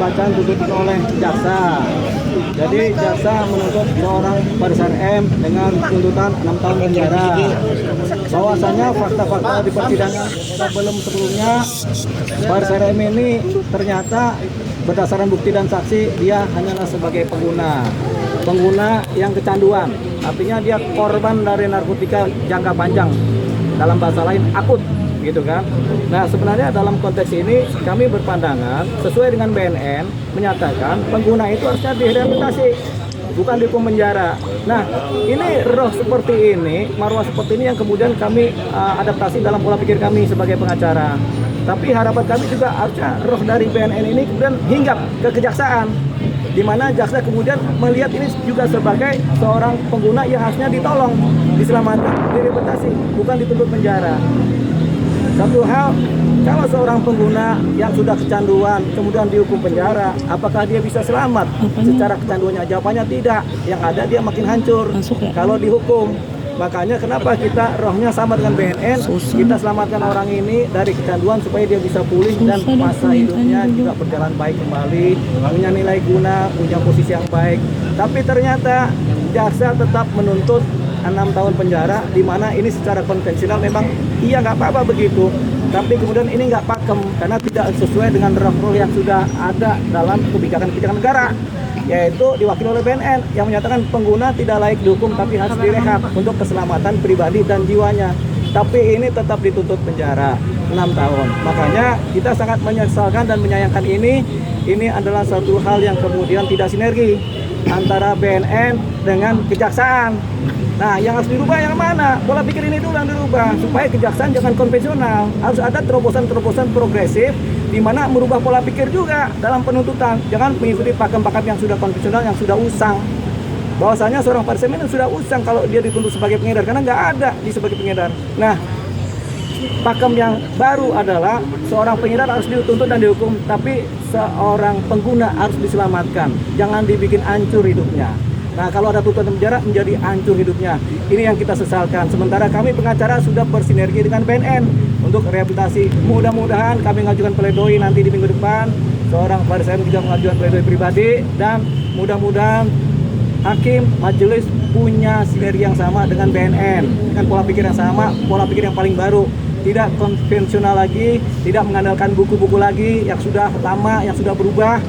bacaan tuntutan oleh jaksa. Jadi jaksa menuntut seorang Faris RM dengan tuntutan 6 tahun penjara. Bahwasanya fakta-fakta di persidangan sebelumnya Faris RM ini ternyata berdasarkan bukti dan saksi dia hanyalah sebagai pengguna yang kecanduan. Artinya dia korban dari narkotika jangka panjang. Dalam bahasa lain akut, gitu kan. Nah, sebenarnya dalam konteks ini kami berpandangan sesuai dengan BNN menyatakan pengguna itu harusnya direhabilitasi, bukan dihukum penjara. Nah, ini roh seperti ini, marwah seperti ini yang kemudian kami adaptasi dalam pola pikir kami sebagai pengacara. Tapi harapan kami juga harusnya roh dari BNN ini kemudian hinggap ke kejaksaan, di mana jaksa kemudian melihat ini juga sebagai seorang pengguna yang harusnya ditolong, diselamatkan, direhabilitasi, bukan dituntut penjara. Satu hal, kalau seorang pengguna yang sudah kecanduan kemudian dihukum penjara, apakah dia bisa selamat secara kecanduannya? Jawabannya tidak. Yang ada dia makin hancur kalau dihukum. Makanya kenapa kita rohnya sama dengan BNN, kita selamatkan orang ini dari kecanduan supaya dia bisa pulih dan masa hidupnya juga berjalan baik kembali, punya nilai guna, punya posisi yang baik. Tapi ternyata jaksa tetap menuntut 6 tahun penjara, di mana ini secara konvensional memang iya nggak apa-apa begitu, tapi kemudian ini nggak pakem karena tidak sesuai dengan roh-roh yang sudah ada dalam kebijakan-kebijakan negara, yaitu diwakili oleh BNN yang menyatakan pengguna tidak layak dihukum tapi harus direhab untuk keselamatan pribadi dan jiwanya. Tapi ini tetap dituntut penjara 6 tahun. Makanya kita sangat menyesalkan dan menyayangkan ini adalah satu hal yang kemudian tidak sinergi antara BNN dengan kejaksaan. Nah, yang harus dirubah yang mana? Pola pikir ini dulu yang dirubah supaya kejaksaan jangan konvensional. Harus ada terobosan-terobosan progresif di mana merubah pola pikir juga dalam penuntutan. Jangan mengikuti pakem-pakem yang sudah konvensional, yang sudah usang. Bahwasanya seorang Faris RM sudah usang kalau dia dituntut sebagai pengedar karena nggak ada di sebagai pengedar. Nah, pakem yang baru adalah seorang pengedar harus dituntut dan dihukum, tapi seorang pengguna harus diselamatkan. Jangan dibikin hancur hidupnya. Nah, kalau ada tuntutan penjara menjadi hancur hidupnya. Ini yang kita sesalkan. Sementara kami pengacara sudah bersinergi dengan BNN untuk rehabilitasi. Mudah-mudahan kami mengajukan pledoi nanti di minggu depan. Seorang Faris RM juga mengajukan pledoi pribadi dan mudah-mudahan hakim majelis punya sinergi yang sama dengan BNN, dengan pola pikir yang sama, pola pikir yang paling baru, tidak konvensional lagi, tidak mengandalkan buku-buku lagi yang sudah lama, yang sudah berubah.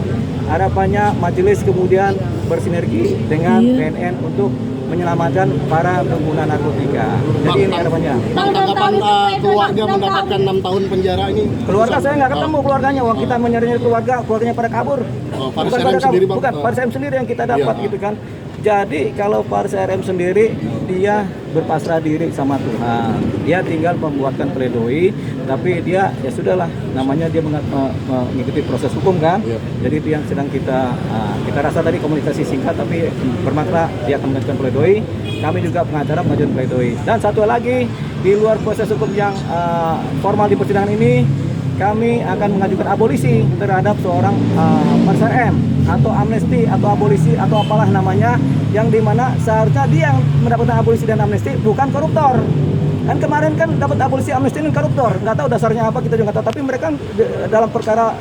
Harapannya majelis kemudian bersinergi dengan BNN untuk menyelamatkan para pengguna narkotika. Jadi ini harapannya. Tanggapan keluarga mendapatkan 6 tahun penjara ini? Keluarga saya nggak ketemu keluarganya. Waktu kita mencari keluarganya pada kabur. Faris RM sendiri, Bang? Bukan, Faris RM sendiri yang kita dapat gitu kan. Jadi kalau Faris RM sendiri dia berpasrah diri sama Tuhan. Dia tinggal membuatkan pledoi, tapi dia ya sudahlah, namanya dia mengikuti proses hukum kan. Jadi itu yang sedang kita rasa tadi komunikasi singkat tapi bermakna dia akan mengajukan pledoi. Kami juga pengacara mengajukan pledoi. Dan satu lagi, di luar proses hukum yang formal di persidangan ini, kami akan mengajukan abolisi terhadap seorang Faris RM atau amnesti atau abolisi atau apalah namanya, yang dimana seharusnya dia yang mendapatkan abolisi dan amnesti, bukan koruptor. Kan kemarin kan dapat abolisi amnesti dan koruptor, nggak tahu dasarnya apa, kita juga nggak tahu, tapi mereka dalam perkara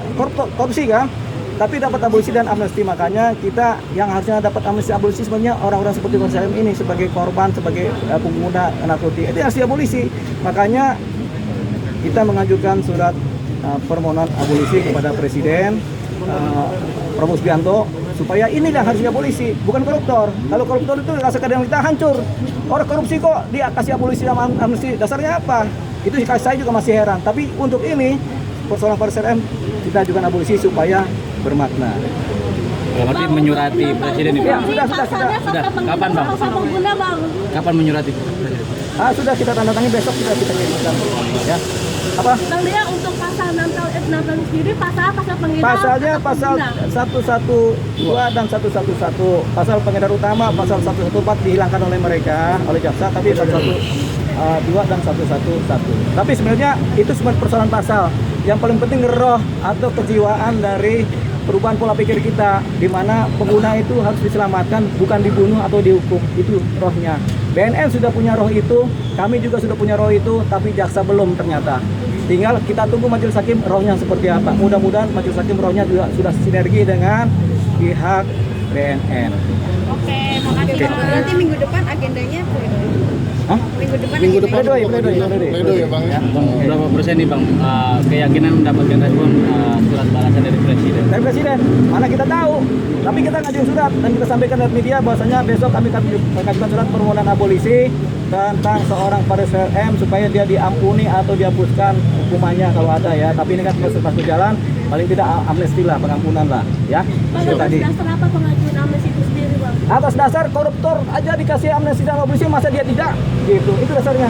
korupsi kan, tapi dapat abolisi dan amnesti. Makanya kita yang harusnya dapat amnesti abolisi sebenarnya orang-orang seperti Faris RM ini sebagai korban, sebagai pengguna narkotika, itu harus diabolisi. Makanya kita mengajukan surat permohonan abolisi kepada Presiden Prabowo Subianto supaya ini yang harusnya abolisi, bukan koruptor. Kalau koruptor itu rasa keadilan kita hancur. Orang korupsi kok dia kasih abolisi sama amnesti, dasarnya apa? Itu saya juga masih heran. Tapi untuk ini persoalan Faris RM kita ajukan abolisi supaya bermakna. Berarti menyurati Presiden itu? Ya, sudah. Kapan, Bang? Kapan menyurati Presiden? Sudah kita tanda tangan, besok sudah kita kirimkan. Ya. Apa? Bang Dia, untuk pasal 6 tahun sendiri pasal pengedar. Pasalnya pasal 112 dan 111. Pasal pengedar utama, pasal 114 dihilangkan oleh mereka, oleh jaksa, tapi 112 dan 111. Tapi sebenarnya itu cuma persoalan pasal. Yang paling penting roh atau kejiwaan dari perubahan pola pikir kita, di mana pengguna itu harus diselamatkan, bukan dibunuh atau dihukum. Itu rohnya. BNN sudah punya roh itu, kami juga sudah punya roh itu, tapi jaksa belum ternyata. Tinggal kita tunggu majelis hakim rohnya seperti apa. Mudah-mudahan majelis hakim rohnya juga sudah sinergi dengan pihak BNN. Oke, makasih. Berarti minggu depan agendanya Hah? minggu depan Minggu depan Pledoi, untuk pledoi, pledoi. pledoi ya Bang. Ya, Bang, berapa persen nih Bang keyakinan mendapatkan respon surat balasan dari Presiden? Dari Presiden, mana kita tahu. Tapi kita ngajuin surat dan kita sampaikan ke media bahwasanya besok kami akan mengajukan surat permohonan abolisi tentang seorang Faris RM supaya dia diampuni atau dihapuskan hukumannya kalau ada ya. Tapi ini kan proses berjalan, paling tidak amnesti lah, pengampunan lah ya. Itu tadi. Dasar apa pengajuan amnesti itu sendiri, Bang? Atas dasar koruptor aja dikasih amnesti sama polisi, masa dia tidak? Gitu, itu dasarnya.